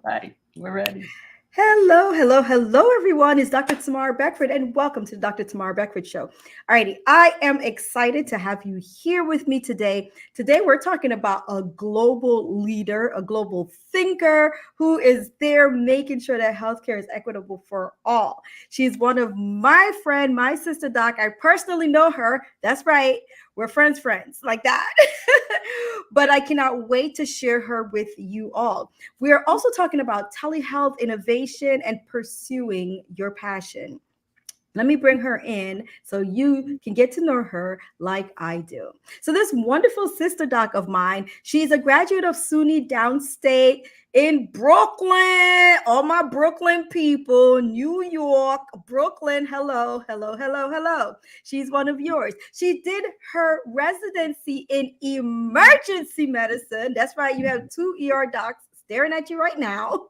Right, we're ready. Hello, hello, hello, everyone. It's Dr. Tamara Beckford, and welcome to the Dr. Tamara Beckford Show. Alrighty, I am excited to have you here with me today. Today, we're talking about a global leader, a global thinker who is there making sure that healthcare is equitable for all. She's one of my friend, my sister Doc. I personally know her. That's right. We're friends, like that. But I cannot wait to share her with you all. We are also talking about telehealth innovation and pursuing your passion. Let me bring her in so you can get to know her like I do. So, this wonderful sister doc of mine, she's a graduate of SUNY Downstate in Brooklyn. All my Brooklyn people, New York, Brooklyn. Hello, hello, hello, hello. She's one of yours. She did her residency in emergency medicine. That's right, you have two ER docs staring at you right now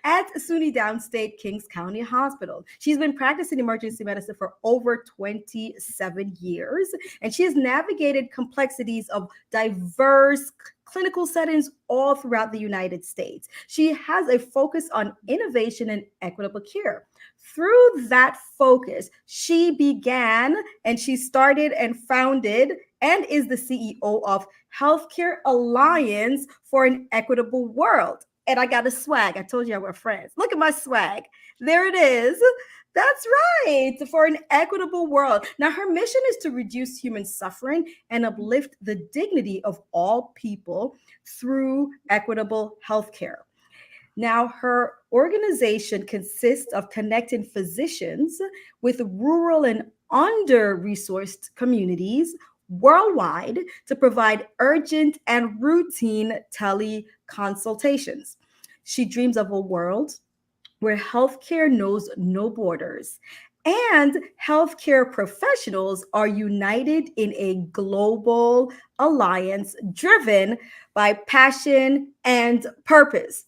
at SUNY Downstate Kings County Hospital. She's been practicing emergency medicine for over 27 years, and she has navigated complexities of diverse clinical settings all throughout the United States. She has a focus on innovation and equitable care. Through that focus, she began and she started and founded and is the CEO of Healthcare Alliance for an Equitable World. And I got a swag. I told you I were friends. Look at my swag. There it is. That's right. For an equitable world. Now, her mission is to reduce human suffering and uplift the dignity of all people through equitable healthcare. Now, her organization consists of connecting physicians with rural and under resourced communities worldwide to provide urgent and routine teleconsultations. She dreams of a world where healthcare knows no borders and healthcare professionals are united in a global alliance driven by passion and purpose.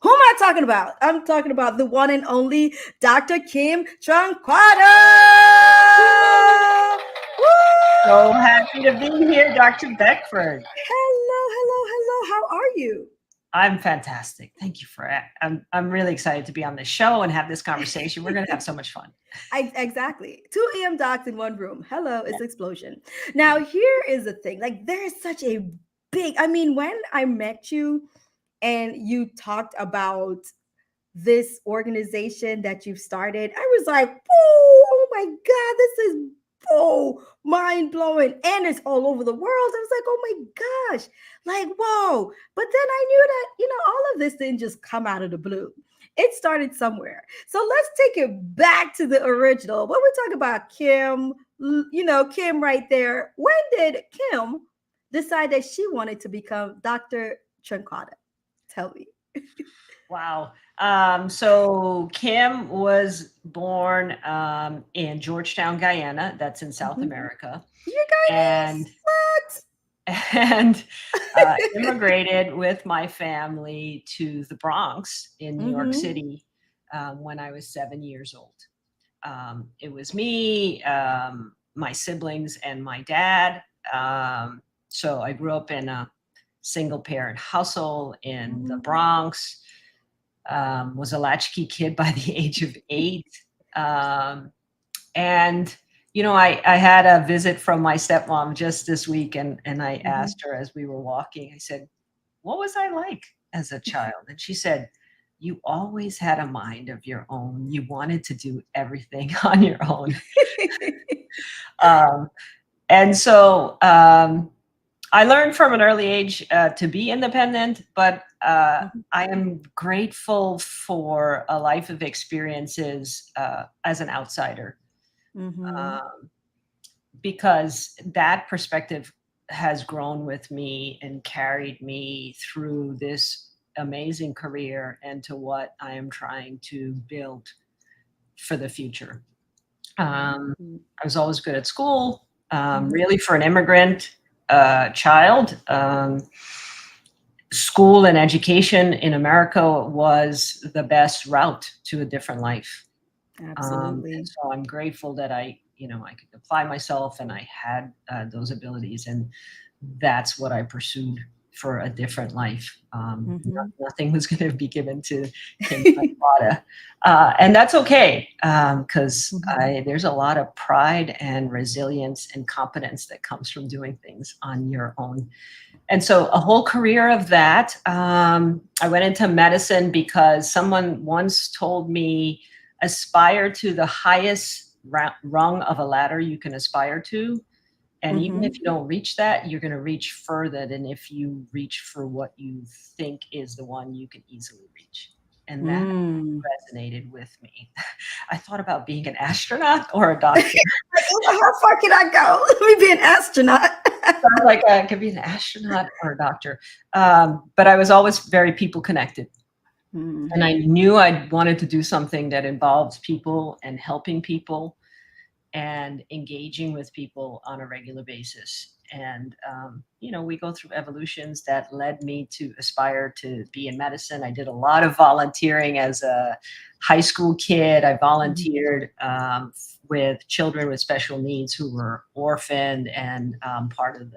Who am I talking about? I'm talking about the one and only Dr. Kim Tranquada. So happy to be here, Dr. Beckford. Hello, hello, hello. How are you? I'm fantastic. Thank you for it. I'm really excited to be on this show and have this conversation. We're going to have so much fun. Exactly. 2 a.m. docs in one room. Hello, it's explosion. Now, here is the thing. Like, there's such a big, I mean, when I met you and you talked about this organization that you've started, I was like, oh my God, this is mind blowing. And it's all over the world. I was like, oh my gosh, like, whoa. But then I knew that, all of this didn't just come out of the blue. It started somewhere. So let's take it back to the original. When we talk about Kim, Kim right there, when did Kim decide that she wanted to become Dr. Tranquada? Tell me. Wow. So Kim was born in Georgetown, Guyana. That's in South America. You guys, And what? and immigrated with my family to the Bronx in New York City when I was 7 years old. It was me, my siblings, and my dad. So I grew up in a single parent household in the Bronx. Was a latchkey kid by the age of 8. And I had a visit from my stepmom just this week, and I asked her as we were walking, I said, what was I like as a child? And she said, you always had a mind of your own. You wanted to do everything on your own. And so I learned from an early age to be independent, but I am grateful for a life of experiences as an outsider. Because that perspective has grown with me and carried me through this amazing career and to what I am trying to build for the future. I was always good at school, really for an immigrant child. School and education in America was the best route to a different life. Absolutely. So I'm grateful that I could apply myself and I had those abilities, and that's what I pursued for a different life. Mhm. Nothing was going to be given to him. And that's okay, because Mhm. there's a lot of pride and resilience and competence that comes from doing things on your own. And so a whole career of that. I went into medicine because someone once told me, aspire to the highest rung of a ladder you can aspire to. And even if Mhm. you don't reach that, you're going to reach further than if you reach for what you think is the one you can easily reach. And that Mm. resonated with me. I thought about being an astronaut or a doctor. Like, how far can I go? Let me be an astronaut. I'm like, I could be an astronaut or a doctor. But I was always very people connected. Mm. And I knew I wanted to do something that involved people and helping people and engaging with people on a regular basis. And, we go through evolutions that led me to aspire to be in medicine. I did a lot of volunteering as a high school kid. I Mhm. volunteered with children with special needs who were orphaned and part of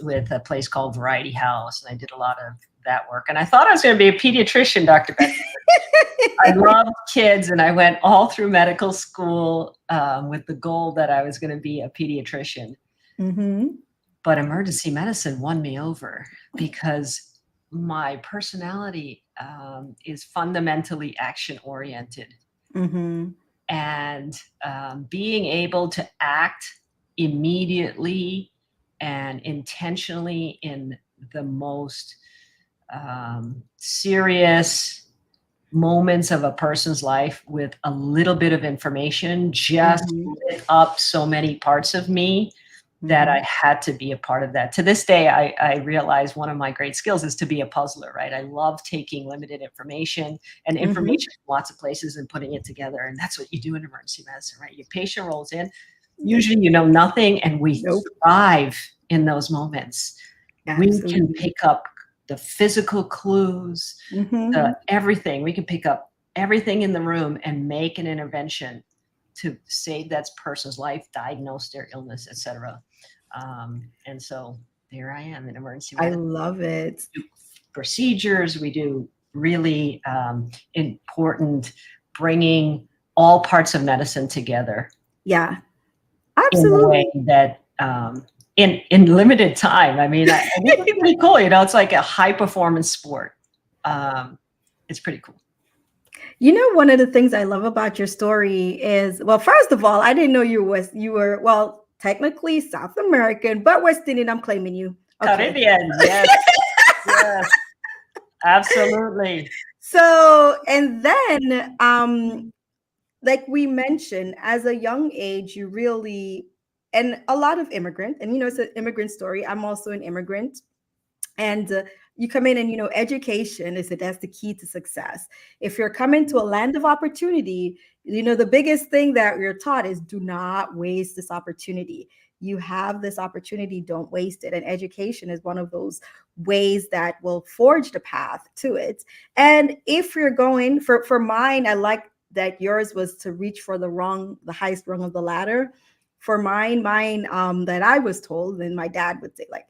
with a place called Variety House. And I did a lot of that work. And I thought I was going to be a pediatrician, Dr. Beck. I loved kids, and I went all through medical school with the goal that I was going to be a pediatrician. Mhm. But emergency medicine won me over because my personality is fundamentally action oriented. Mhm. And being able to act immediately and intentionally in the most serious moments of a person's life with a little bit of information just Mhm. lit up so many parts of me that I Mhm. had to be a part of that. To this day, I realize one of my great skills is to be a puzzler, right? I love taking limited information and Mhm. information from lots of places and putting it together. And that's what you do in emergency medicine, right? Your patient rolls in. Usually you know nothing, and we Nope. thrive in those moments. We can Absolutely. pick up the physical clues, Mhm. everything. We can pick up everything in the room and make an intervention to save that person's life, diagnose their illness, etc. And so there I am in emergency I medicine. love it. We do procedures. We do really important bringing all parts of medicine together Yeah. in a way Absolutely. that in limited time. I mean, I think it's pretty cool. It's like a high performance sport. It's pretty cool. One of the things I love about your story is, well, first of all, I didn't know you were, well, technically South American, but West Indian. I'm claiming you. Okay. Caribbean, yes, yes, absolutely. So, and then, like we mentioned, as a young age, you really, and a lot of immigrant, and it's an immigrant story. I'm also an immigrant. And you come in, and education is that's the key to success. If you're coming to a land of opportunity, the biggest thing that you're taught is do not waste this opportunity. You have this opportunity, don't waste it. And education is one of those ways that will forge the path to it. And if you're going for mine, I like that yours was to reach for the highest rung of the ladder. For mine that I was told, and my dad would say, like,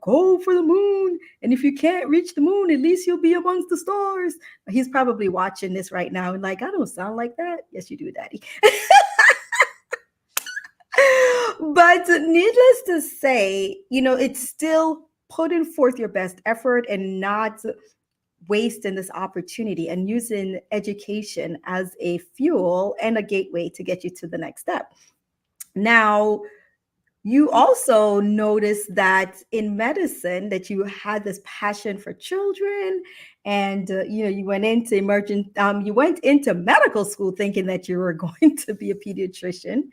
go for the moon. And if you can't reach the moon, at least you'll be amongst the stars. He's probably watching this right now and like, I don't sound like that. Yes, you do, Daddy. But needless to say, it's still putting forth your best effort and not wasting this opportunity and using education as a fuel and a gateway to get you to the next step. Now, you also noticed that in medicine that you had this passion for children, and you went into medical school thinking that you were going to be a pediatrician,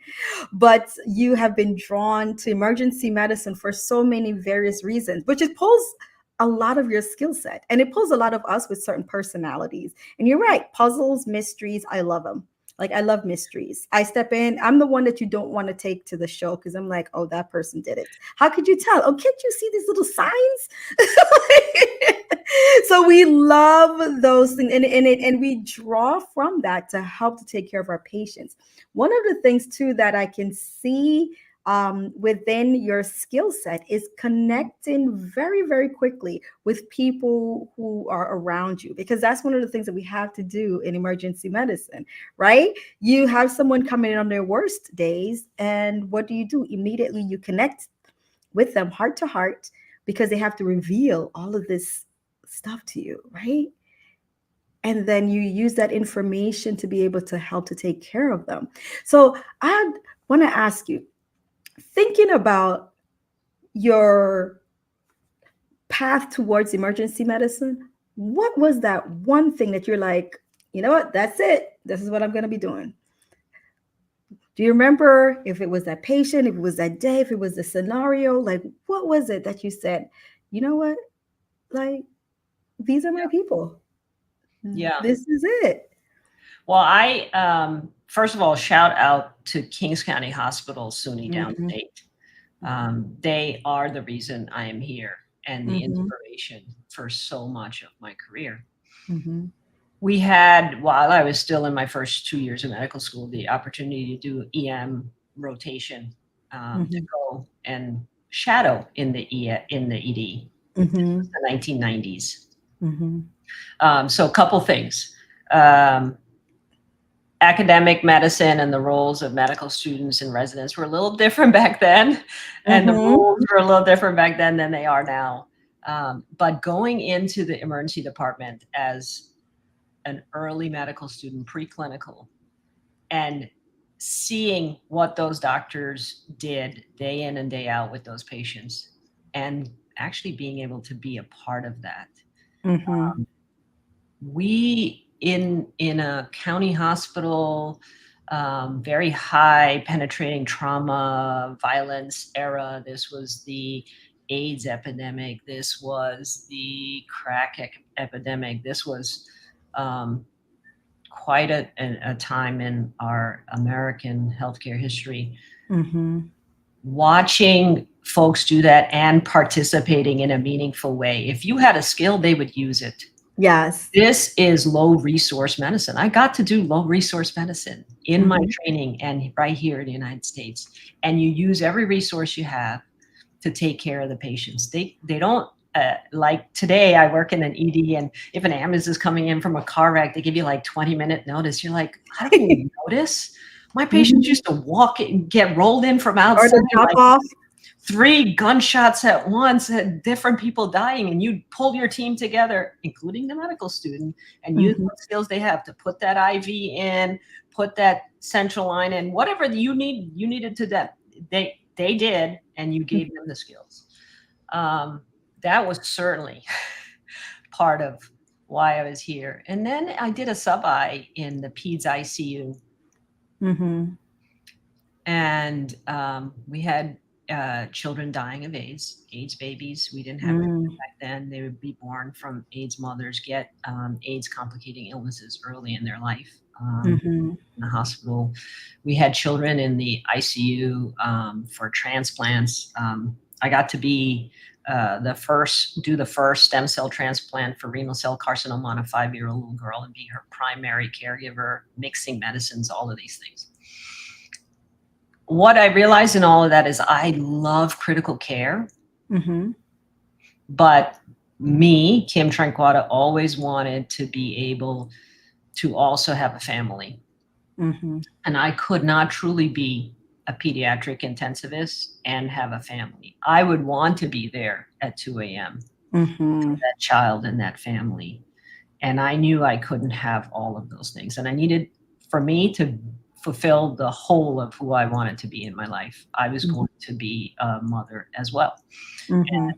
but you have been drawn to emergency medicine for so many various reasons, which it pulls a lot of your skill set, and it pulls a lot of us with certain personalities. And you're right, puzzles, mysteries, I love them. Like, I love mysteries. I step in, I'm the one that you don't want to take to the show because I'm like, oh, that person did it. How could you tell? Oh, can't you see these little signs? So we love those things, and we draw from that to help to take care of our patients. One of the things too that I can see within your skill set is connecting very, very quickly with people who are around you, because that's one of the things that we have to do in emergency medicine, right? You have someone coming in on their worst days, and what do? Immediately you connect with them heart to heart, because they have to reveal all of this stuff to you, right? And then you use that information to be able to help to take care of them. So I want to ask you, thinking about your path towards emergency medicine, what was that one thing that you're like, you know what, that's it, this is what I'm going to be doing? Do you remember if it was that patient, if it was that day, if it was the scenario? Like, what was it that you said, you know what, like, these are my people, Yeah. this is it? Well, first of all, shout out to Kings County Hospital, SUNY Mhm. Downstate. They are the reason I am here and the Mhm. inspiration for so much of my career. Mhm. We had, while I was still in my first 2 years of medical school, the opportunity to do EM rotation, to Mhm. go and shadow in the ED. This was Mhm. the 1990s. Mhm. So a couple things. Um, Academic medicine and the roles of medical students and residents were a little different back then, and the Mhm. rules were a little different back then than they are now. But going into the emergency department as an early medical student, preclinical, and seeing what those doctors did day in and day out with those patients, and actually being able to be a part of that. Mhm. We in a county hospital, very high penetrating trauma, violence era. This was the AIDS epidemic. This was the crack epidemic. This was um, quite a time in our American healthcare history. Mhm. Watching folks do that and participating in a meaningful way. If you had a skill, they would use it. Yes. This is low resource medicine. I got to do low resource medicine in my Mhm. training and right here in the United States. And you use every resource you have to take care of the patients. They don't like today. I work in an ED, and if an ambulance is coming in from a car wreck, they give you like 20-minute notice. You're like, I don't even notice. My patients Mhm. used to walk and get rolled in from Or outside the drop like off. 3 gunshots at once, and different people dying, and you pull your team together, including the medical student, and use Mhm. what skills they have to put that IV in, put that central line in, whatever you needed to them. They did, and you gave them the skills. That was certainly part of why I was here. And then I did a sub-I in the peds ICU, Mhm. and we had children dying of AIDS babies. We didn't have Mm. back then. They would be born from AIDS mothers, get AIDS complicating illnesses early in their life. Mhm. In the hospital, we had children in the ICU for transplants. I got to be the first stem cell transplant for renal cell carcinoma on a 5-year-old little girl and be her primary caregiver, mixing medicines, all of these things. What I realized in all of that is I love critical care, Mhm. but me, Kim Tranquada, always wanted to be able to also have a family. Mhm. And I could not truly be a pediatric intensivist and have a family. I would want to be there at 2 a.m. for Mhm. that child and that family. And I knew I couldn't have all of those things. And I needed, for me to fulfill the whole of who I wanted to be in my life, I was Mhm. going to be a mother as well. Mhm.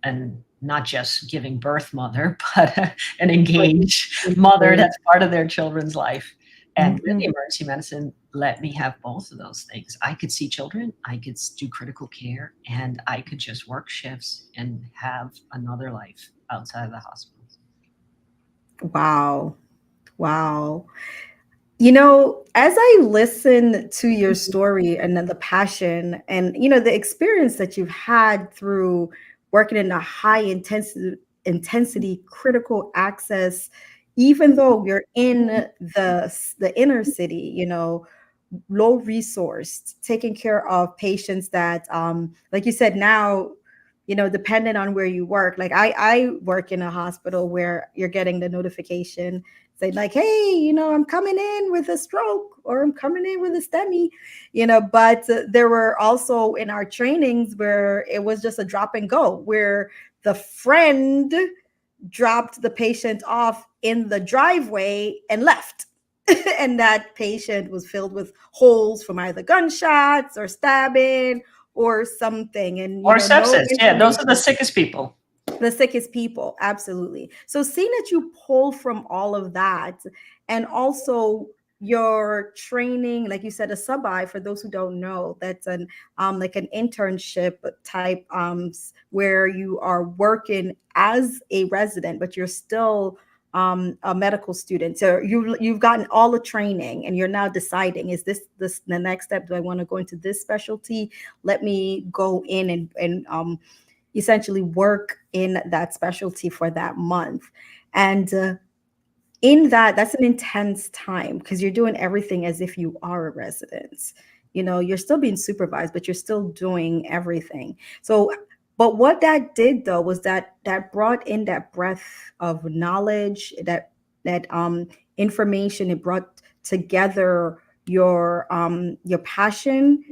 And not just giving birth mother, but an But engaged mother basically, that's part of their children's life. And really, mhm. emergency medicine let me have both of those things. I could see children, I could do critical care, and I could just work shifts and have another life outside of the hospital. Wow. Wow. You know, as I listen to your story and then the passion and the experience that you've had through working in a high intensity critical access, even though you're in the inner city, low resourced, taking care of patients that, like you said, now, depending on where you work. Like I work in a hospital where you're getting the notification say like, hey, I'm coming in with a stroke, or I'm coming in with a STEMI, but there were also in our trainings where it was just a drop and go, where the friend dropped the patient off in the driveway and left. And that patient was filled with holes from either gunshots or stabbing or something. And, Or no sepsis. Yeah, those are the information. sickest people. The sickest people, absolutely. So seeing that you pull from all of that, and also your training, like you said, a sub-I, for those who don't know, that's an like an internship type, where you are working as a resident, but you're still a medical student. So you've gotten all the training, and you're now deciding, is this the next step? Do I want to go into this specialty? Let me go in and essentially work in that specialty for that month. And in that's an intense time, because you're doing everything as if you are a resident. You're still being supervised, but you're still doing everything. So, but what that did though was that brought in that breadth of knowledge, that information. It brought together your passion,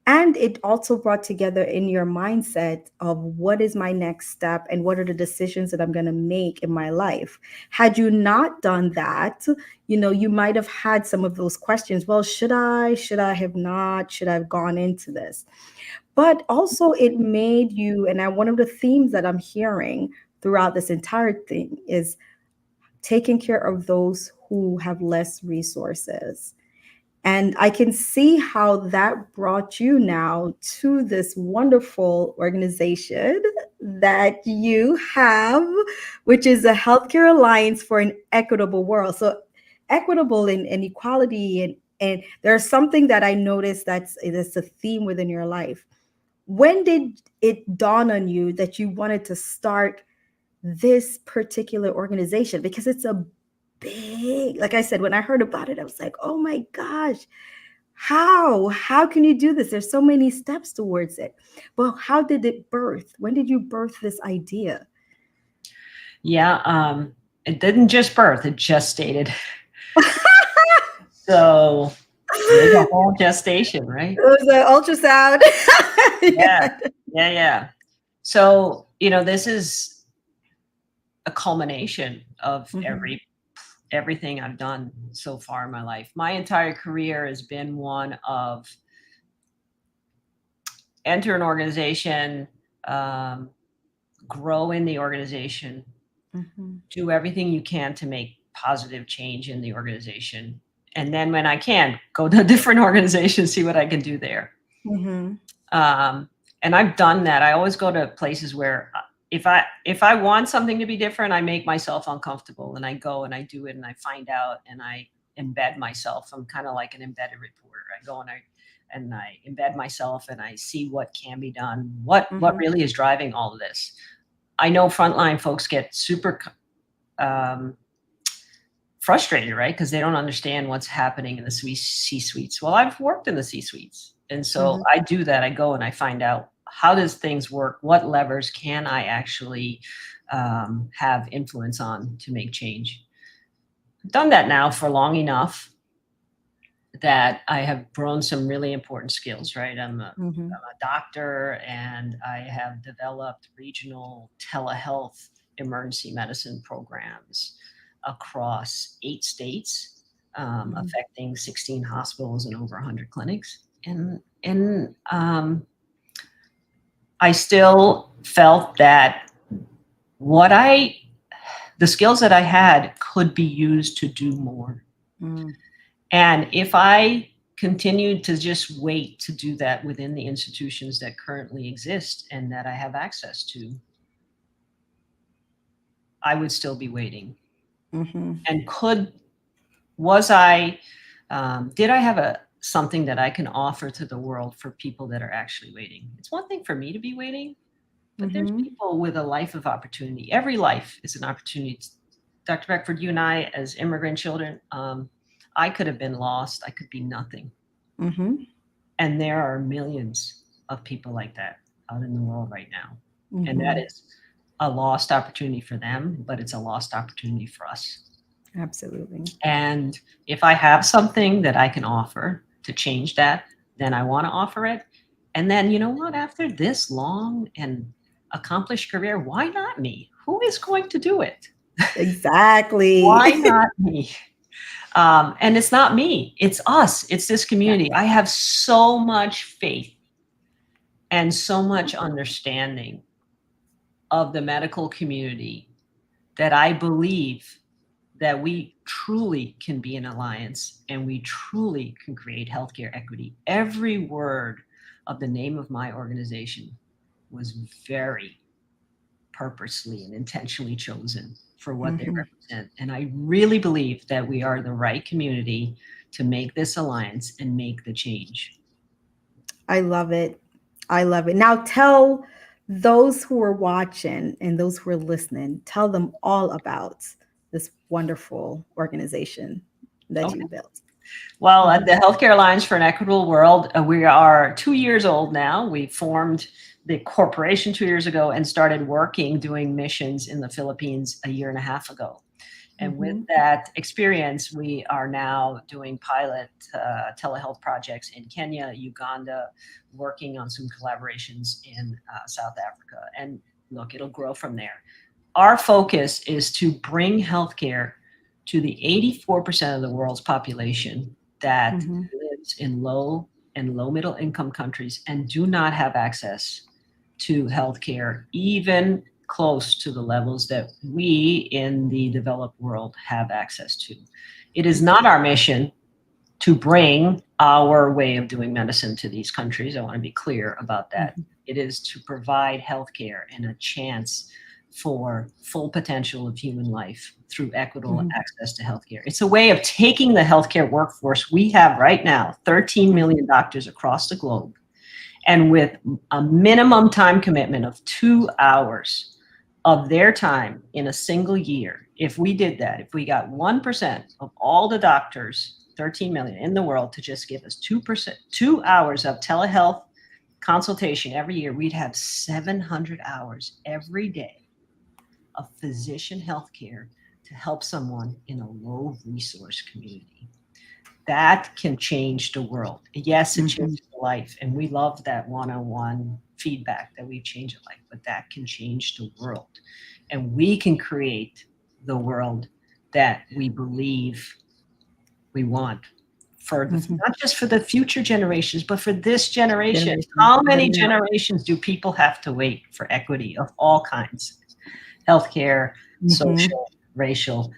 and it also brought together in your mindset of what is my next step and what are the decisions that I'm going to make in my life. Had you not done that, you might have had some of those questions. Well, should I have not? Should I have gone into this? But also it made you, and one of the themes that I'm hearing throughout this entire thing is taking care of those who have less resources. And I can see how that brought you now to this wonderful organization that you have, which is a Healthcare Alliance for an Equitable World. So equitable and equality, and there's something that I noticed that's a theme within your life. When did it dawn on you that you wanted to start this particular organization? Because it's a big, like I said, when I heard about it, I was like, oh my gosh, how can you do this? There's so many steps towards it. Well, how did it birth? When did you birth this idea? Yeah, it didn't just birth, it gestated. So there's a whole gestation, right? It was an ultrasound. Yeah. So, this is a culmination of everything I've done so far in my life. My entire career has been one of enter an organization, grow in the organization, do everything you can to make positive change in the organization. And then when I can, go to a different organization, see what I can do there. And I've done that. I always go to places where if I want something to be different, I make myself uncomfortable, and I go and I do it, and I find out, and I embed myself. I'm kind of like an embedded reporter. I go and I embed myself, and I see what can be done, what really is driving all of this. I know frontline folks get super frustrated, right? Because they don't understand what's happening in the C-suites. Well, I've worked in the C-suites. And so I do that. I go and I find out, how does things work? What levers can I actually have influence on to make change? I've done that now for long enough that I have grown some really important skills, right? I'm a doctor, and I have developed regional telehealth emergency medicine programs across 8 states, affecting 16 hospitals and over 100 clinics. And I still felt that the skills that I had could be used to do more. And if I continued to just wait to do that within the institutions that currently exist and that I have access to, I would still be waiting. And did I have something that I can offer to the world for people that are actually waiting? It's one thing for me to be waiting, but there's people with a life of opportunity. Every life is an opportunity. Dr. Beckford, you and I, as immigrant children, I could have been lost. I could be nothing. Mm-hmm. And there are millions of people like that out in the world right now. And that Mm-hmm. is a lost opportunity for them, but it's a lost opportunity for us. Absolutely. And if I have something that I can offer to change that, then I want to offer it. And then, you know what? After this long and accomplished career, why not me? Who is going to do it? Why Exactly. not me? And it's not me, it's us, it's this Yeah. community. I have so much faith and so much understanding of the medical community that I believe that we truly can be an alliance and we truly can create healthcare equity. Every word of the name of my organization was very purposely and intentionally chosen for what they Mm-hmm. represent. And I really believe that we are the right community to make this alliance and make the change. I love it. I love it. Now tell those who are watching and those who are listening, tell them all about this wonderful organization that you Okay. built. Well, at Mhm. the Healthcare Alliance for an Equitable World, we are 2 years old now. We formed the corporation 2 years ago and started working doing missions in the Philippines a year and a half ago. And with Mhm. that experience, we are now doing pilot telehealth projects in Kenya, Uganda, working on some collaborations in South Africa. And look, it'll grow from there. Our focus is to bring healthcare to the 84% of the world's population that Mhm. lives in low and low middle income countries and do not have access to healthcare, even close to the levels that we in the developed world have access to. It is not our mission to bring our way of doing medicine to these countries. I want to be clear about that. Mhm. It is to provide healthcare and a chance for full potential of human life through equitable Mhm. access to healthcare. It's a way of taking the healthcare workforce we have right now, 13 Mhm. million doctors across the globe, and with a minimum time commitment of 2 hours of their time in a single year. If we did that, if we got 1% of all the doctors, 13 million in the world, to just give us 2%, 2 hours of telehealth consultation every year, we'd have 700 hours every day of physician healthcare to help someone in a low resource community. That can change the world. Yes, it Mhm. changes life, and we love that one-on-one feedback that we've changed a life, but that can change the world. And we can create the world that we believe we want for the, Mhm. not just for the future generations, but for this generation. Generation. How The many now. generations do people have to wait for equity of all kinds? Healthcare, Mhm. social, racial.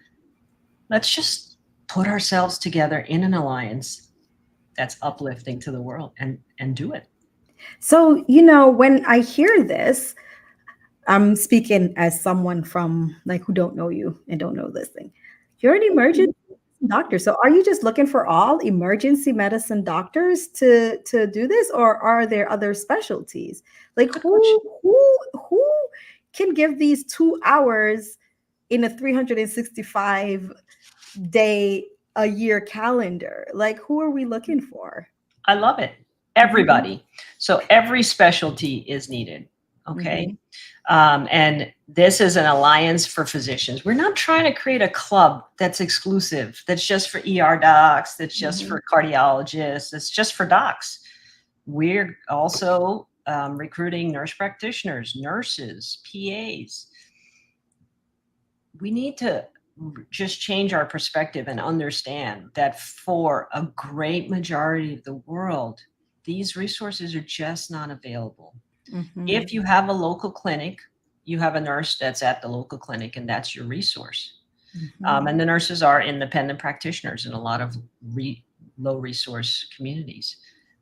Let's just put ourselves together in an alliance that's uplifting to the world and do it. So, when I hear this, I'm speaking as someone from like who don't know you and don't know this thing. You're an emergency doctor. So are you just looking for all emergency medicine doctors to do this, or are there other specialties? Like Good question. who can give these 2 hours in a 365 day a year calendar? Like who are we looking for? I love it. Mhm. Everybody. So every specialty is needed. Okay. Mhm. And this is an alliance for physicians. We're not trying to create a club that's exclusive, that's just for ER docs, that's just Mhm. for cardiologists, that's just for docs. We're also recruiting nurse practitioners, nurses, PAs. We need to just change our perspective and understand that for a great majority of the world, these resources are just not available. Mhm. If you have a local clinic, you have a nurse that's at the local clinic, and that's your resource. Mhm. And the nurses are independent practitioners in a lot of low resource communities.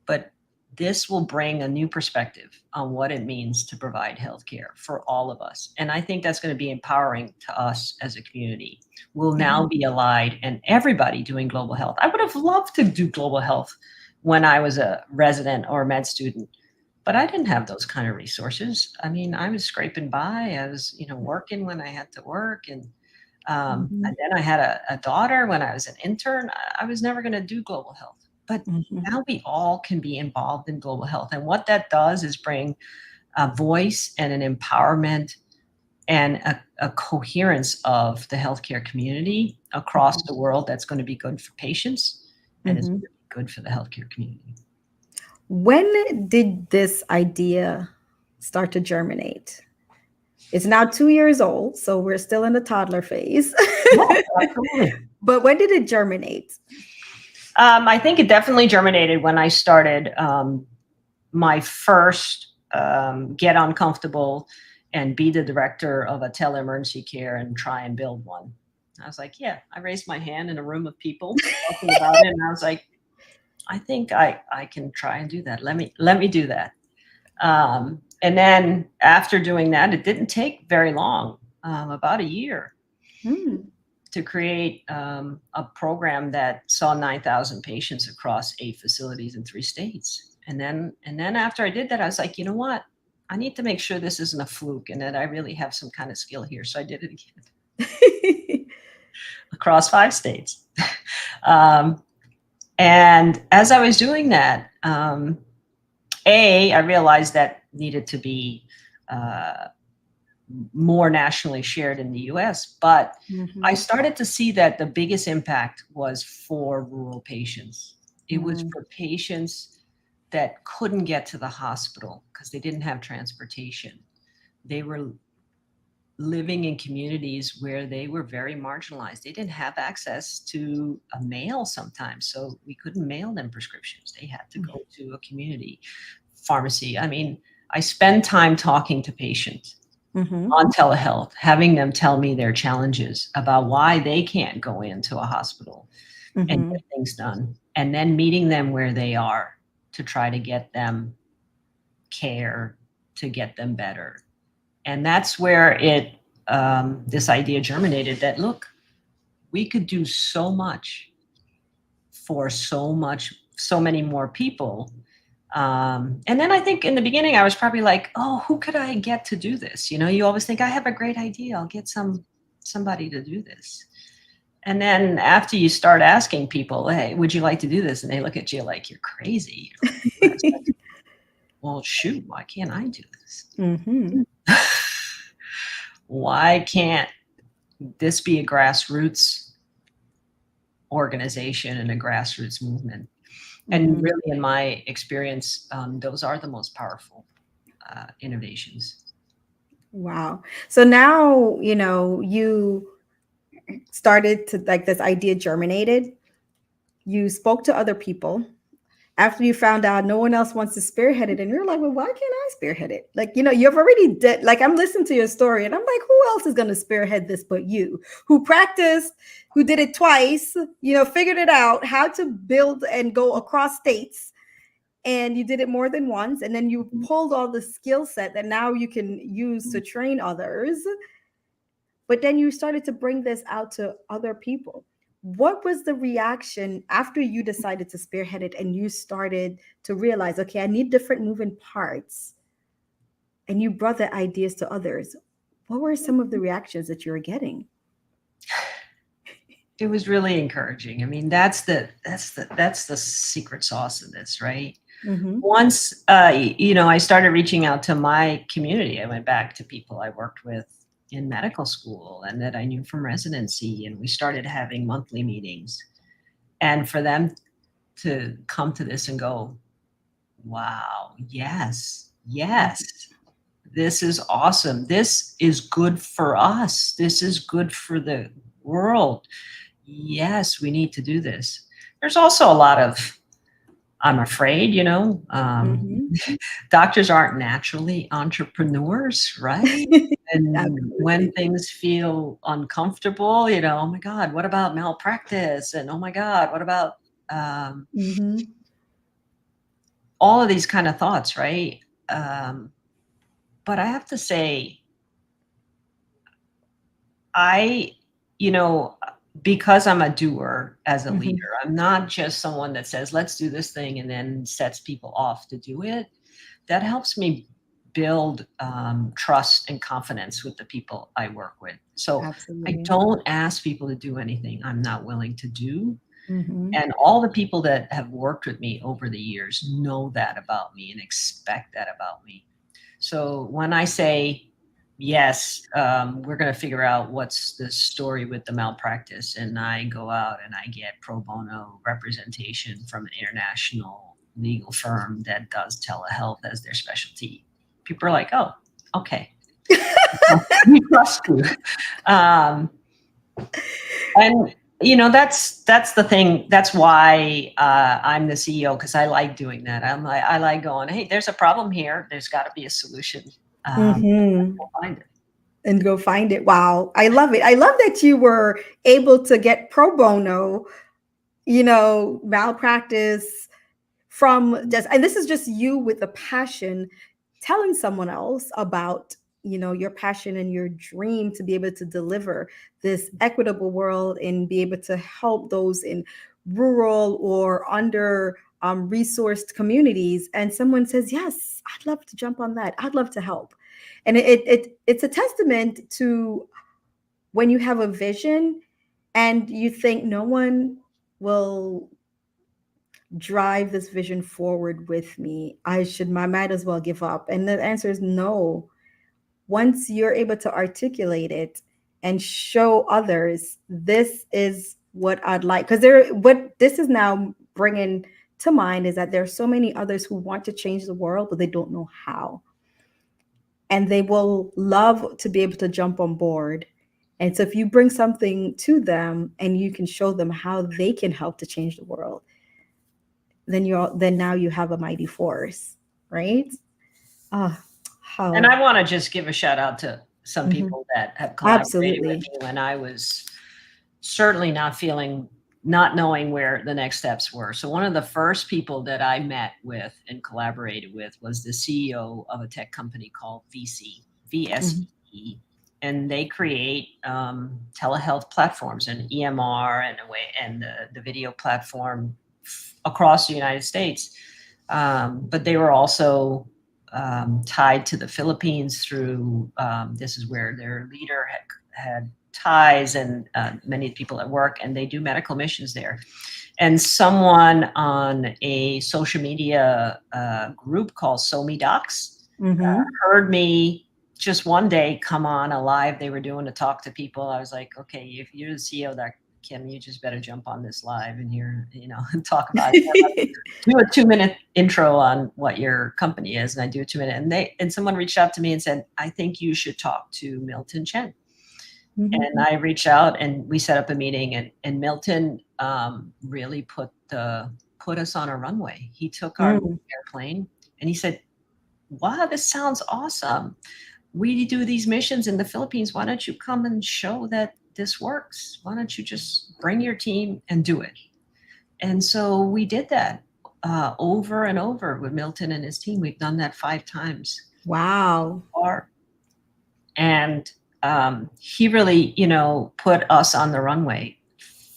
But this will bring a new perspective on what it means to provide healthcare for all of us. And I think that's going to be empowering to us as a community. We'll now Mhm. be allied and everybody doing global health. I would have loved to do global health when I was a resident or a med student, but I didn't have those kind of resources. I mean, I was scraping by. I was, working when I had to work, and Mhm. then I had a daughter when I was an intern. I was never going to do global health. But now we all can be involved in global health. And what that does is bring a voice and an empowerment and a coherence of the healthcare community across the world that's going to be good for patients and it's going to be good for the healthcare community. When did this idea start to germinate? It's now 2 years old, so we're still in the toddler phase. Yeah, absolutely. But when did it germinate? I think it definitely germinated when I started my first get uncomfortable and be the director of a tele-emergency care and try and build one. I was like, yeah, I raised my hand in a room of people talking about it. And I was like, I think I can try and do that. Let me do that. And then after doing that, it didn't take very long, about a year, to create a program that saw 9,000 patients across 8 facilities in 3 states. And then after I did that, I was like, you know what? I need to make sure this isn't a fluke and that I really have some kind of skill here. So I did it again across 5 states. And as I was doing that, I realized that needed to be more nationally shared in the US, but I started to see that the biggest impact was for rural patients. It was for patients that couldn't get to the hospital because they didn't have transportation. They were living in communities where they were very marginalized. They didn't have access to a mail sometimes, so we couldn't mail them prescriptions. They had to go to a community pharmacy. I mean, I spend time talking to patients on telehealth, having them tell me their challenges about why they can't go into a hospital and get things done, and then meeting them where they are to try to get them care, to get them better. And that's where this idea germinated that, look, we could do so much for so many more people. And then I think in the beginning, I was probably like, oh, who could I get to do this? You know, you always think I have a great idea. I'll get somebody to do this. And then after you start asking people, hey, would you like to do this? And they look at you like you're crazy. Well, shoot, why can't I do this? Why can't this be a grassroots organization and a grassroots movement? And really, in my experience, those are the most powerful innovations. Wow. So now, you know, you started to, like, this idea germinated. You spoke to other people. After you found out no one else wants to spearhead it, and you're like, well, why can't I spearhead it? Like, you know, you've already did, like, I'm listening to your story and I'm like, who else is going to spearhead this but you, who practiced, who did it twice, you know, figured it out how to build and go across states. And you did it more than once. And then you pulled all the skill set that now you can use to train others. But then you started to bring this out to other people. What was the reaction after you decided to spearhead it and you started to realize, okay, I need different moving parts, and you brought the ideas to others? What were some of the reactions that you were getting? It was really encouraging. I mean, that's the secret sauce of this, right? Once, you know, I started reaching out to my community. I went back to people I worked with in medical school and that I knew from residency, and we started having monthly meetings. And for them to come to this and go, wow, yes, this is awesome. This is good for us. This is good for the world. Yes, we need to do this. There's also a lot of, I'm afraid, you know, doctors aren't naturally entrepreneurs, right? And when things feel uncomfortable, you know, oh my God, what about malpractice? And oh my God, what about all of these kind of thoughts, right? But I have to say, you know, because I'm a doer as a leader, I'm not just someone that says, let's do this thing and then sets people off to do it. That helps me build trust and confidence with the people I work with. So I don't ask people to do anything I'm not willing to do. Mm-hmm. And all the people that have worked with me over the years know that about me and expect that about me. So when I say, yes, we're going to figure out what's the story with the malpractice, and I go out and I get pro bono representation from an international legal firm that does telehealth as their specialty, people are like, oh, okay, we trust you. Um, and that's the thing. That's why I'm the CEO, because I like doing that. I like going, hey, there's a problem here. There's got to be a solution. Mm-hmm. We'll find it. And go find it. Wow. I love it. I love that you were able to get pro bono, malpractice from just, and this is just you with a passion telling someone else about, your passion and your dream to be able to deliver this equitable world and be able to help those in rural or under resourced communities. And someone says, yes, I'd love to jump on that. I'd love to help. And it's a testament to when you have a vision and you think no one will drive this vision forward with me, I might as well give up. And the answer is no. Once you're able to articulate it and show others, this is what I'd like, because what this is now bringing to mind is that there are so many others who want to change the world, but they don't know how. And they will love to be able to jump on board. And so if you bring something to them and you can show them how they can help to change the world, then now you have a mighty force, right? Ah, how And I want to just give a shout out to some people that have collaborated with me when I was certainly not knowing where the next steps were. So one of the first people that I met with and collaborated with was the CEO of a tech company called VSE, and they create telehealth platforms and EMR and the video platform across the United States. But they were also tied to the Philippines through, this is where their leader had ties and many people at work, and they do medical missions there. And someone on a social media group called SUNY Docs heard me just one day come on a live they were doing to talk to people. I was like, okay, if you're the CEO of that, Kim, you just better jump on this live and here, and talk about it. Do a 2-minute intro on what your company is. And I do a 2-minute, and someone reached out to me and said, I think you should talk to Milton Chen. And I reached out and we set up a meeting, and Milton really put us on a runway. He took our airplane and he said, wow, this sounds awesome. We do these missions in the Philippines. Why don't you come and show that this works? Why don't you just bring your team and do it? And so we did that over and over with Milton and his team. We've done that 5 times. Wow. And he really, put us on the runway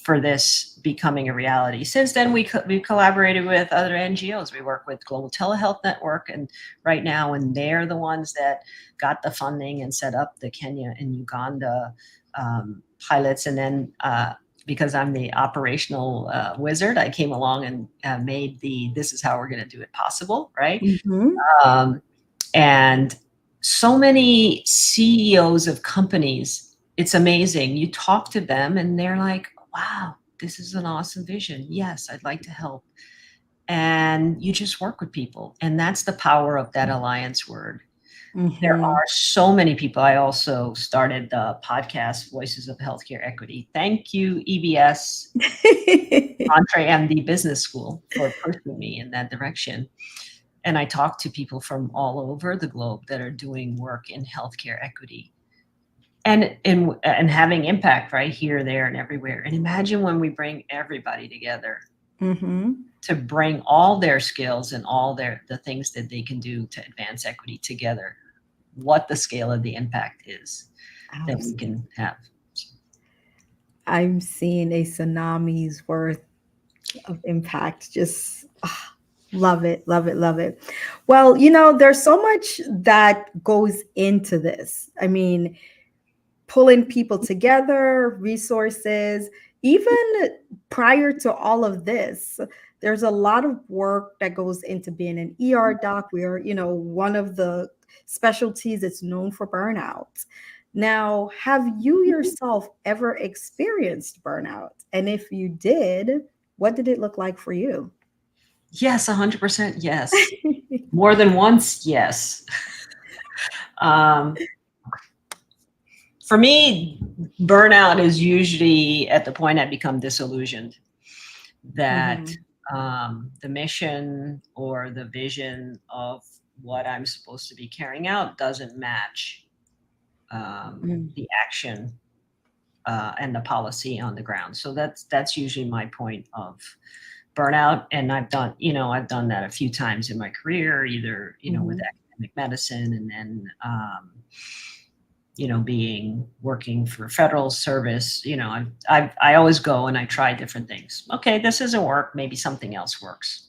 for this becoming a reality. Since then, we've collaborated with other NGOs. We work with Global Telehealth Network, and right now, and they're the ones that got the funding and set up the Kenya and Uganda pilots. And then because I'm the operational wizard, I came along and made this is how we're going to do it possible, right? And so many CEOs of companies, it's amazing. You talk to them and they're like, wow, this is an awesome vision. Yes, I'd like to help. And you just work with people. And that's the power of that alliance word. There are so many people. I also started the podcast, Voices of Healthcare Equity. Thank you, EBS, EntreMD Business School, for pushing me in that direction. And I talk to people from all over the globe that are doing work in healthcare equity and having impact right here, there, and everywhere. And imagine when we bring everybody together to bring all their skills and all the things that they can do to advance equity together, what the scale of the impact is that we can have. I'm seeing a tsunami's worth of impact. Just love it, love it, love it. Well, there's so much that goes into this. I mean, pulling people together, resources, even prior to all of this, there's a lot of work that goes into being an ER doc. We are, one of the specialties that's known for burnout. Now, have you yourself ever experienced burnout? And if you did, what did it look like for you? Yes, 100% yes. More than once, yes. Um, for me, burnout is usually at the point I become disillusioned that the mission or the vision of what I'm supposed to be carrying out doesn't match the action and the policy on the ground. So that's usually my point of burnout. And I've done that a few times in my career, either, with academic medicine and then, working for federal service. I always go and I try different things. Okay, this doesn't work. Maybe something else works.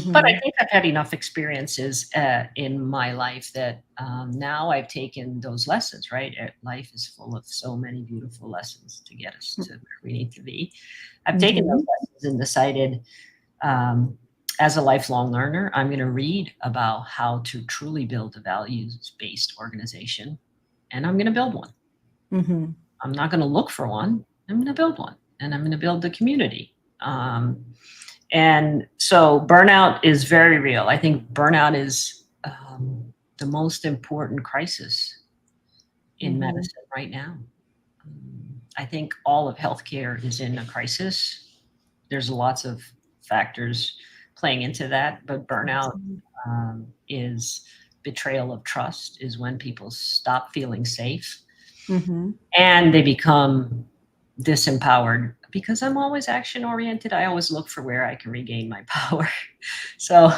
But I think I've had enough experiences in my life that now I've taken those lessons, right? Life is full of so many beautiful lessons to get us to where we need to be. I've taken those lessons and decided, as a lifelong learner, I'm going to read about how to truly build a values-based organization, and I'm going to build one. I'm not going to look for one. I'm going to build one, and I'm going to build the community. And so burnout is very real. I think burnout is the most important crisis in medicine right now. I think all of healthcare is in a crisis. There's lots of factors playing into that, but burnout is betrayal of trust, is when people stop feeling safe and they become disempowered. Because I'm always action oriented, I always look for where I can regain my power. So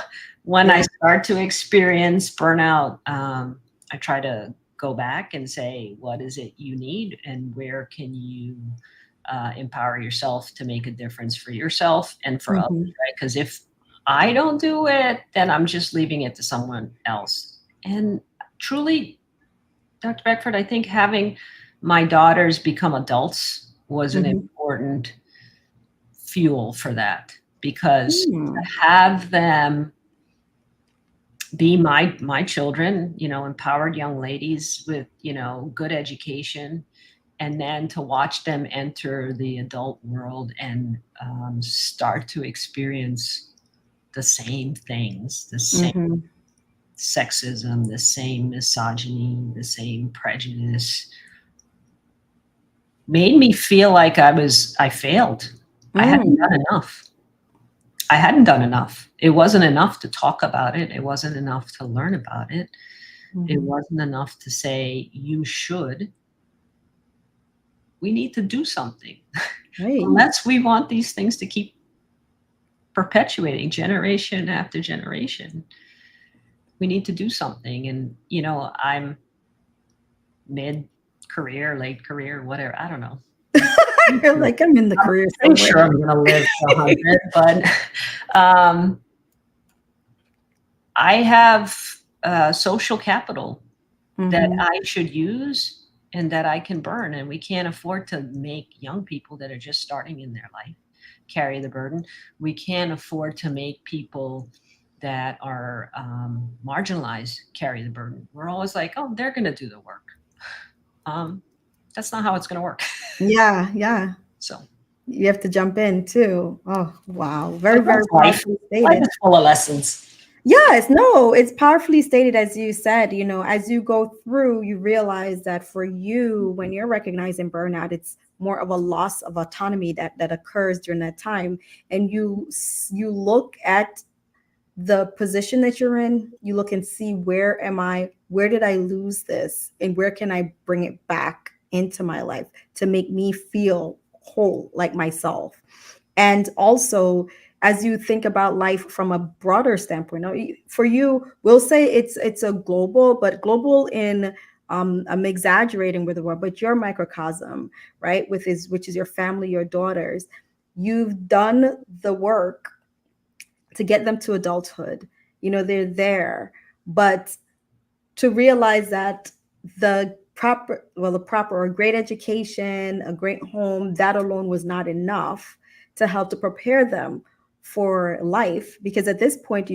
when I start to experience burnout, I try to go back and say, what is it you need, and where can you empower yourself to make a difference for yourself and for others, right? Because if I don't do it, then I'm just leaving it to someone else. And truly, Dr. Beckford, I think having my daughters become adults was an important fuel for that, because to have them be my children, empowered young ladies with, good education, and then to watch them enter the adult world and start to experience the same things, the same sexism, the same misogyny, the same prejudice, made me feel like I failed. I hadn't done enough. I hadn't done enough. It wasn't enough to talk about it. It wasn't enough to learn about it. It wasn't enough to say, you should. We need to do something. Right. Unless we want these things to keep perpetuating generation after generation, we need to do something. And, I'm mid-career, late career, whatever. I don't know. You're like, I'm in the career somewhere. I'm sure I'm going to live to 100, but I have social capital that I should use and that I can burn. And we can't afford to make young people that are just starting in their life carry the burden. We can't afford to make people that are marginalized carry the burden. We're always like, oh, they're going to do the work. That's not how it's going to work. Yeah. So you have to jump in too. Oh, wow. Very, very powerfully stated. Life is full of lessons. Yes, no, it's powerfully stated, as you said. As you go through, you realize that for you, when you're recognizing burnout, it's more of a loss of autonomy that occurs during that time. And you look at the position that you're in, you look and see, where did I lose this, and where can I bring it back into my life to make me feel whole, like myself. And also, as you think about life from a broader standpoint, for you, we'll say it's a global, but global in I'm exaggerating with the word, but your microcosm, right, which is your family, your daughters. You've done the work to get them to adulthood. They're there, but to realize that the proper or great education, a great home, that alone was not enough to help to prepare them for life, because at this point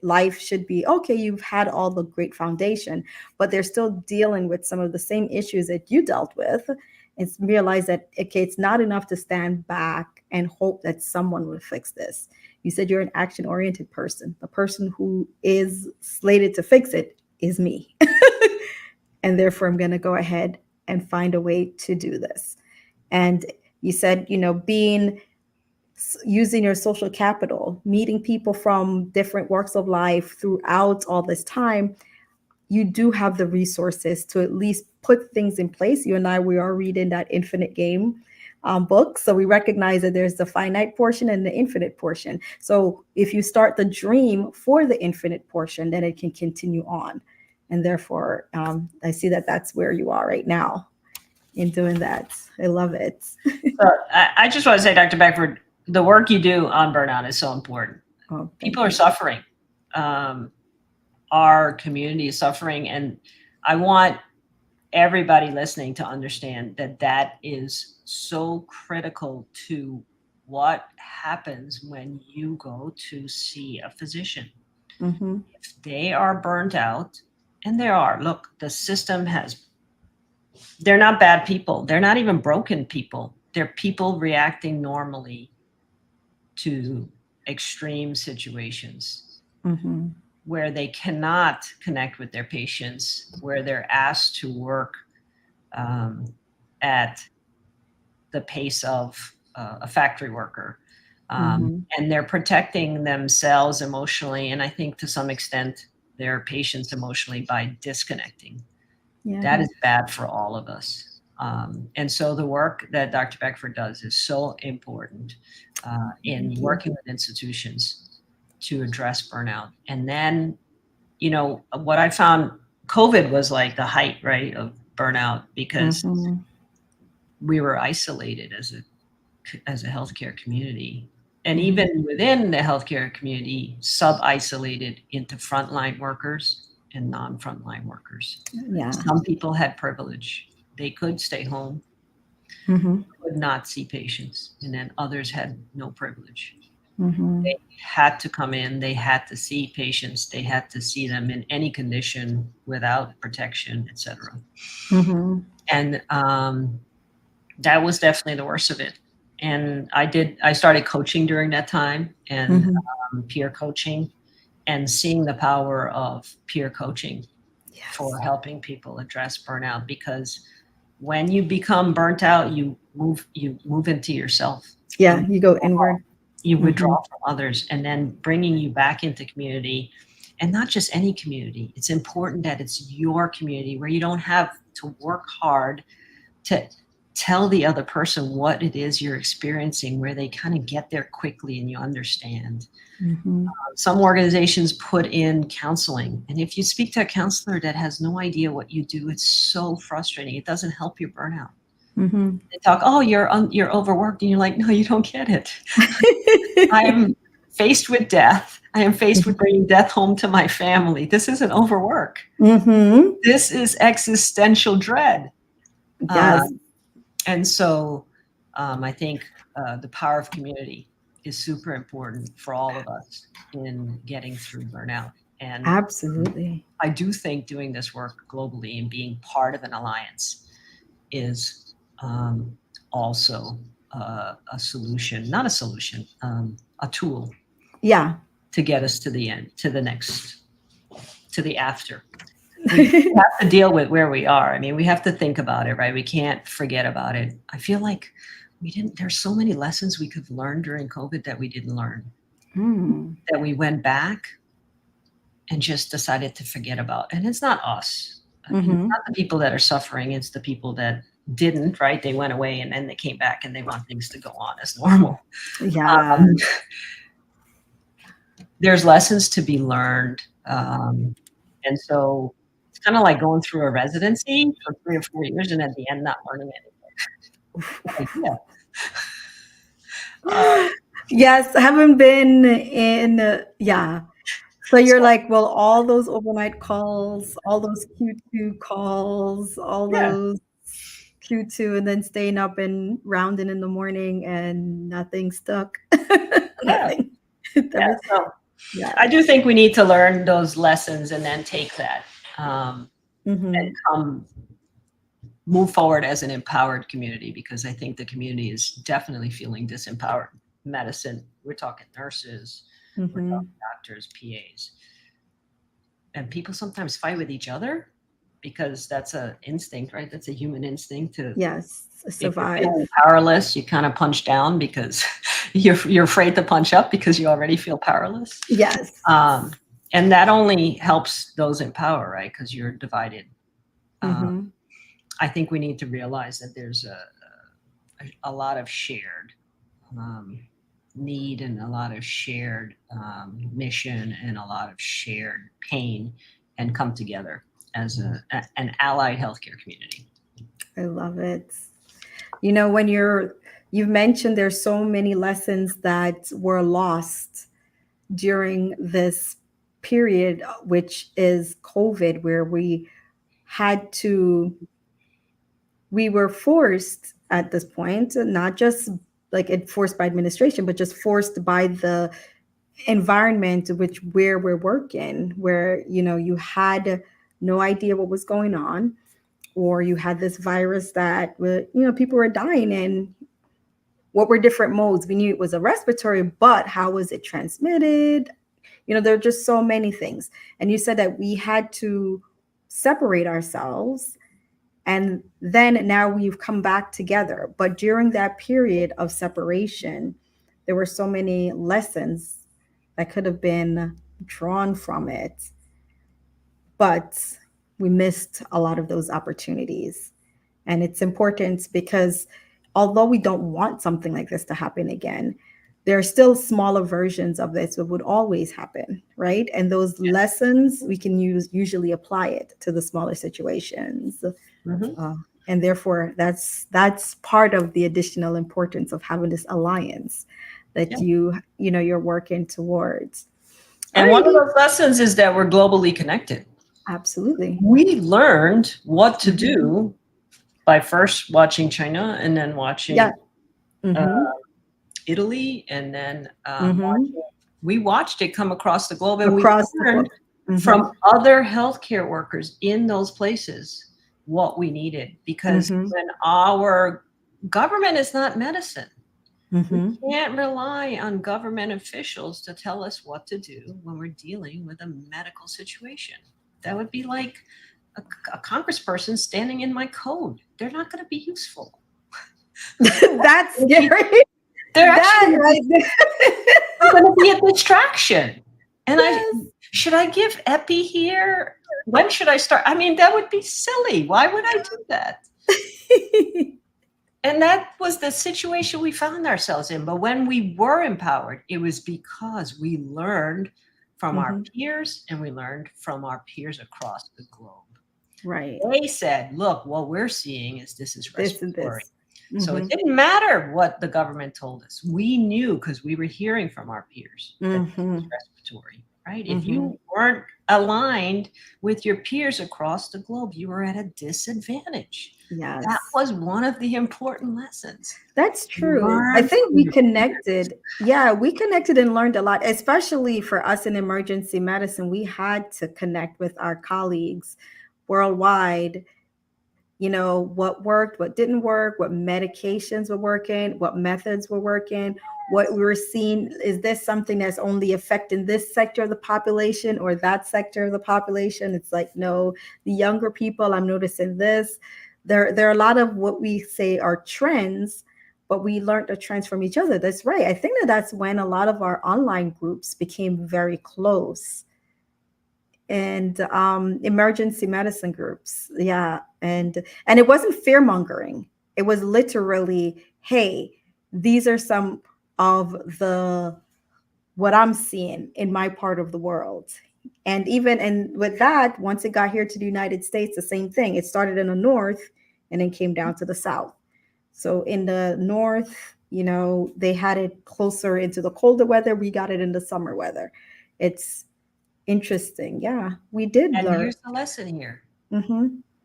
life should be okay, you've had all the great foundation, but they're still dealing with some of the same issues that you dealt with. It's realize that okay, it's not enough to stand back and hope that someone will fix this. You said you're an action oriented person. The person who is slated to fix it is me. And therefore I'm going to go ahead and find a way to do this. And you said, being using your social capital, meeting people from different walks of life throughout all this time, you do have the resources to at least put things in place. You and I, we are reading that Infinite Game book. So we recognize that there's the finite portion and the infinite portion. So if you start the dream for the infinite portion, then it can continue on. And therefore, I see that that's where you are right now in doing that. I love it. So I just want to say, Dr. Beckford, the work you do on burnout is so important. People are suffering. Our community is suffering. And I want everybody listening to understand that that is so critical to what happens when you go to see a physician. Mm-hmm. If they are burnt out, and they are, look, the system they're not bad people. They're not even broken people. They're people reacting normally to extreme situations. Mm-hmm. Where they cannot connect with their patients, where they're asked to work at the pace of a factory worker. And they're protecting themselves emotionally, and I think to some extent their patients emotionally, by disconnecting. Yeah. That is bad for all of us. And so the work that Dr. Beckford does is so important in working with institutions to address burnout. And then, what I found, COVID was like the height, right, of burnout, because we were isolated as a healthcare community. And even within the healthcare community, sub-isolated into frontline workers and non-frontline workers. Yeah. Some people had privilege. They could stay home, could not see patients. And then others had no privilege. They had to come in, they had to see patients, they had to see them in any condition without protection, etc. And that was definitely the worst of it. And I started coaching during that time, and peer coaching, and seeing the power of peer coaching for helping people address burnout. Because when you become burnt out, you move into yourself. Yeah, you go inward. You withdraw from others, and then bringing you back into community, and not just any community. It's important that it's your community where you don't have to work hard to tell the other person what it is you're experiencing, where they kind of get there quickly and you understand. Some organizations put in counseling, and if you speak to a counselor that has no idea what you do, it's so frustrating. It doesn't help your burnout. They talk, oh, you're overworked, and you're like, no, you don't get it. I'm faced with death. I am faced with bringing death home to my family. This isn't overwork. This is existential dread. Yes. And so I think the power of community is super important for all of us in getting through burnout. And absolutely, I do think doing this work globally and being part of an alliance is also a solution, not a solution, a tool. Yeah. To get us to the end, to the next, to the after. We have to deal with where we are. I mean, we have to think about it, right? We can't forget about it. I feel like there's so many lessons we could learn during COVID that we didn't learn, that we went back and just decided to forget about. And it's not us. I mean, it's not the people that are suffering. It's the people that didn't, right? They went away and then they came back and they want things to go on as normal. Yeah. There's lessons to be learned. And so it's kind of like going through a residency for 3 or 4 years and at the end not learning anything. Yes, I haven't been in, yeah. So you're like, well, all those overnight calls, all those Q2 calls, all those Q2 and then staying up and rounding in the morning and nothing stuck. Yeah. Nothing. Yeah. So Yeah. I do think we need to learn those lessons and then take that and move forward as an empowered community, because I think the community is definitely feeling disempowered. Medicine, we're talking nurses, we're talking doctors, PAs. And people sometimes fight with each other because that's an instinct, right? That's a human instinct to if you're survive. feeling powerless, you kind of punch down because you're afraid to punch up because you already feel powerless. Yes. And that only helps those in power, right? Because you're divided. I think we need to realize that there's a lot of shared need and a lot of shared mission and a lot of shared pain, and come together as an allied healthcare community. I love it. You know, when you've mentioned there's so many lessons that were lost during this period, which is COVID, where we were forced at this point, not just like forced by administration, but just forced by the environment where we're working, where, you know, you had no idea what was going on, or you had this virus that, you know, people were dying in. What were different modes? We knew it was a respiratory, but how was it transmitted? You know, there are just so many things. And you said that we had to separate ourselves, and then now we've come back together. But during that period of separation, there were so many lessons that could have been drawn from it. But we missed a lot of those opportunities. And it's important because although we don't want something like this to happen again, there are still smaller versions of this that would always happen, right? And those lessons we can usually apply it to the smaller situations. And therefore, that's part of the additional importance of having this alliance that you're working towards. And one of those lessons is that we're globally connected. Absolutely. We learned what to do by first watching China, and then watching Italy, and then we watched it come across the globe, and we learned from other healthcare workers in those places what we needed, because when our government is not medicine, we can't rely on government officials to tell us what to do when we're dealing with a medical situation. That would be like a congressperson standing in my code. They're not going to be useful. That's scary. They're actually going to be a distraction. And should I give epi here? When should I start? I mean, that would be silly. Why would I do that? And that was the situation we found ourselves in. But when we were empowered, it was because we learned from our peers, and we learned from our peers across the globe. Right. They said, look, what we're seeing is this is respiratory. So it didn't matter what the government told us. We knew, because we were hearing from our peers, that this is respiratory, right? If you weren't aligned with your peers across the globe, you were at a disadvantage. Yes. That was one of the important lessons. That's true. I think we connected. Yeah, we connected and learned a lot, especially for us in emergency medicine. We had to connect with our colleagues worldwide. You know, what worked, what didn't work, what medications were working, what methods were working, what we were seeing. Is this something that's only affecting this sector of the population or that sector of the population? It's like, no, the younger people, I'm noticing this. There are a lot of what we say are trends, but we learned the trends from each other. That's right. I think that's when a lot of our online groups became very close. And emergency medicine groups. Yeah. And it wasn't fear mongering. It was literally, hey, these are some of what I'm seeing in my part of the world. And with that, once it got here to the United States, the same thing. It started in the north and then came down to the south. So in the north, you know, they had it closer into the colder weather. We got it in the summer weather. It's interesting. Yeah, we did learn. Here's the lesson here.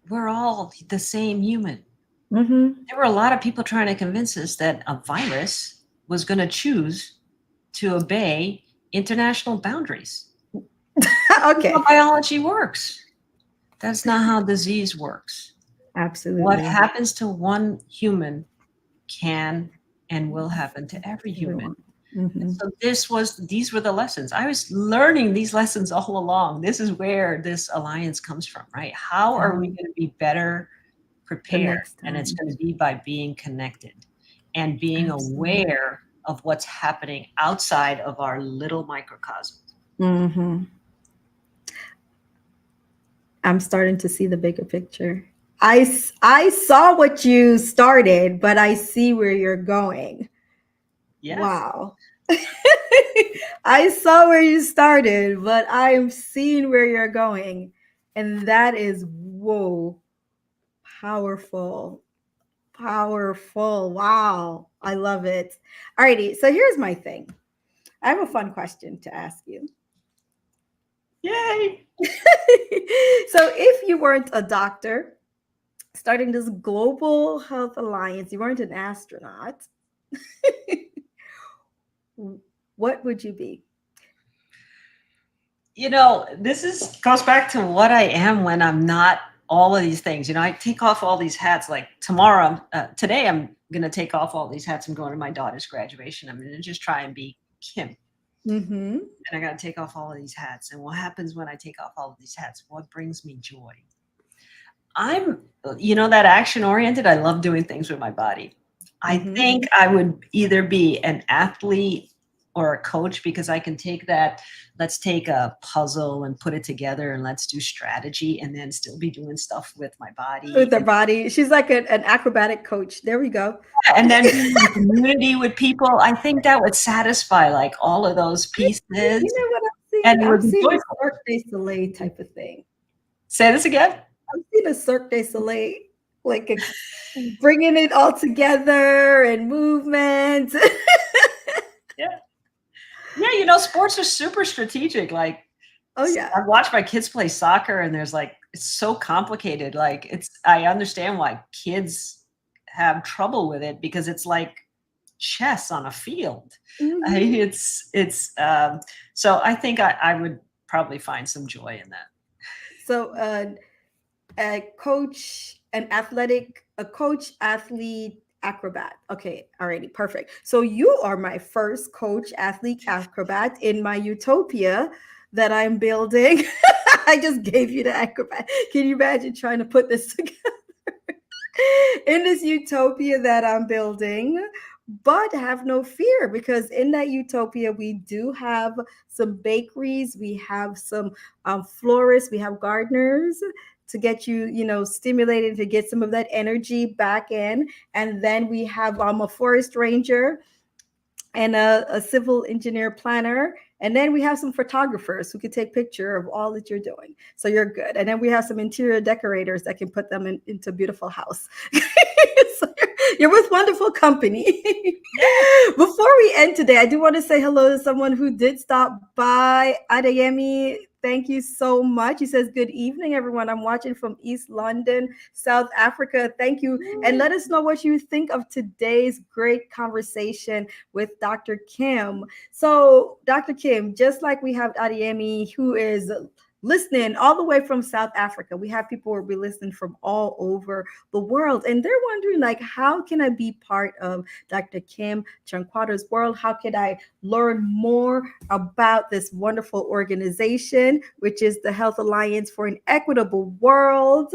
We're all the same human. Mm-hmm. There were a lot of people trying to convince us that a virus was going to choose to obey international boundaries. That's Okay. how biology works. That's not how disease works. What Absolutely. happens to one human can and will happen to every human. Everyone. Mm-hmm. So these were the lessons. I was learning these lessons all along. This is where this alliance comes from, right? How are we going to be better The prepared? next And it's time. going to be by being connected and being Absolutely. aware of what's happening outside of our little microcosm. Mm-hmm. I'm starting to see the bigger picture. I saw what you started, but I see where you're going. Yes. Wow. I saw where you started, but I am seeing where you're going. And that is, whoa, powerful. Powerful. Wow. I love it. Alrighty. So here's my thing. I have a fun question to ask you. Yay. So if you weren't a doctor starting this global health alliance, you weren't an astronaut, what would you be? This goes back to what I am when I'm not all of these things. I take off all these hats. Like today, I'm going to take off all these hats. I'm going to my daughter's graduation. I'm going to just try and be Kim. Mm-hmm. And I got to take off all of these hats. And what happens when I take off all of these hats? What brings me joy? That action oriented. I love doing things with my body. I think I would either be an athlete or a coach, because I can take that, let's take a puzzle and put it together and let's do strategy and then still be doing stuff with my body. With her body. She's like an acrobatic coach. There we go. And then being in community with people. I think that would satisfy like all of those pieces. You know what I'm seeing? And it I'm would be seeing a joyful. Cirque du Soleil type of thing. Say this again. I'm seeing a Cirque du Soleil, like bringing it all together and movement. Yeah, sports are super strategic. Like, Oh yeah. I watch my kids play soccer, and it's so complicated. Like, I understand why kids have trouble with it, because it's like chess on a field. Mm-hmm. So I think I would probably find some joy in that. So a coach, athlete, acrobat. Okay, alrighty, perfect. So you are my first coach, athlete, acrobat in my utopia that I'm building. I just gave you the acrobat. Can you imagine trying to put this together in this utopia that I'm building? But have no fear, because in that utopia, we do have some bakeries, we have some florists, we have gardeners to get you, stimulated, to get some of that energy back in. And then we have a forest ranger and a civil engineer planner. And then we have some photographers who can take picture of all that you're doing. So you're good. And then we have some interior decorators that can put them into beautiful house. So you're with wonderful company. Before we end today, I do want to say hello to someone who did stop by. Adeyemi, thank you so much. He says, good evening, everyone. I'm watching from East London, South Africa. Thank you. And let us know what you think of today's great conversation with Dr. Kim. So, Dr. Kim, just like we have Adeyemi, who is listening all the way from South Africa, we have people who will be listening from all over the world, and they're wondering, like, how can I be part of Dr. Kim Tranquada's world? How can I learn more about this wonderful organization, which is the Health Alliance for an Equitable World?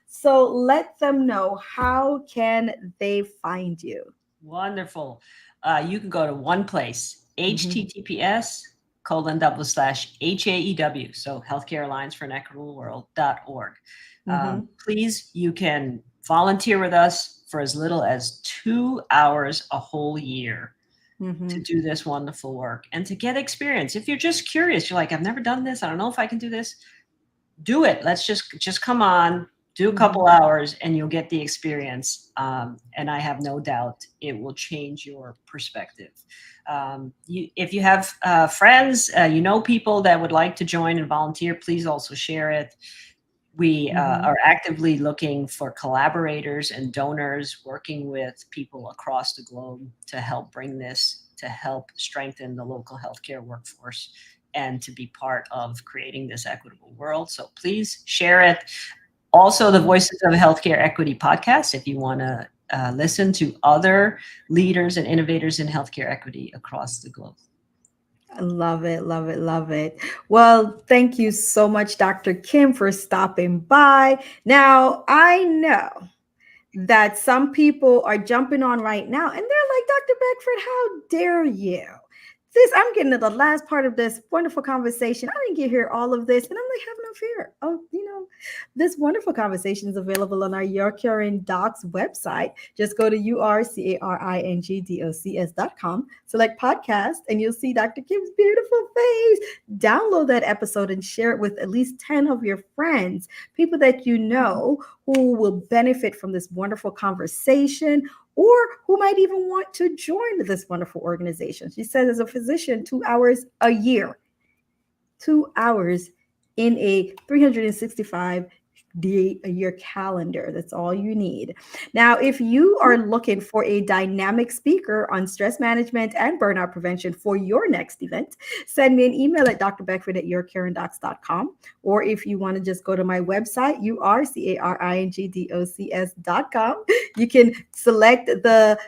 So let them know, how can they find you? Wonderful. You can go to one place, https://HAEW, so Healthcare Alliance for an Equitable World.org. Please, you can volunteer with us for as little as 2 hours a whole year to do this wonderful work and to get experience. If you're just curious, you're like, I've never done this, I don't know if I can do this, do it. Let's just come on, do a couple hours, and you'll get the experience. And I have no doubt it will change your perspective. If you have friends, people that would like to join and volunteer, please also share it. We Mhm. are actively looking for collaborators and donors, working with people across the globe to help bring this, to help strengthen the local healthcare workforce and to be part of creating this equitable world. So please share it. Also, the Voices of Healthcare Equity podcast, if you want to listen to other leaders and innovators in healthcare equity across the globe. I love it, love it, love it. Well, thank you so much, Dr. Kim, for stopping by. Now, I know that some people are jumping on right now and they're like, Dr. Beckford, how dare you? This, I'm getting to the last part of this wonderful conversation. I didn't get here all of this. And I'm like, have no fear. Oh, this wonderful conversation is available on our Your Caring Docs website. Just go to urcaringdocs.com, select podcast, and you'll see Dr. Kim's beautiful face. Download that episode and share it with at least 10 of your friends, people that you know who will benefit from this wonderful conversation or who might even want to join this wonderful organization. She says, as a physician, 2 hours a year, 2 hours in a 365 day a year calendar. That's all you need. Now, if you are looking for a dynamic speaker on stress management and burnout prevention for your next event, send me an email at drbeckford@yourcaringdocs.com. Or if you want to just go to my website, urcaringdocs.com, you can select the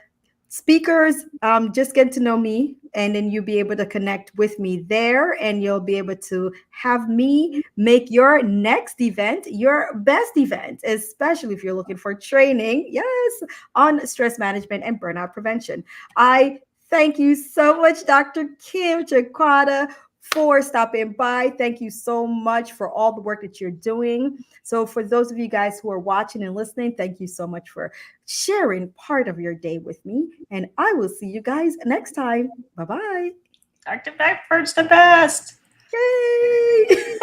speakers. Just get to know me, and then you'll be able to connect with me there, and you'll be able to have me make your next event your best event, especially if you're looking for training, yes, on stress management and burnout prevention. I thank you so much, Dr. Kim Tranquada, for stopping by. Thank you so much for all the work that you're doing. So for those of you guys who are watching and listening, thank you so much for sharing part of your day with me. And I will see you guys next time. Bye-bye. Dr. Beckford's the best. Yay!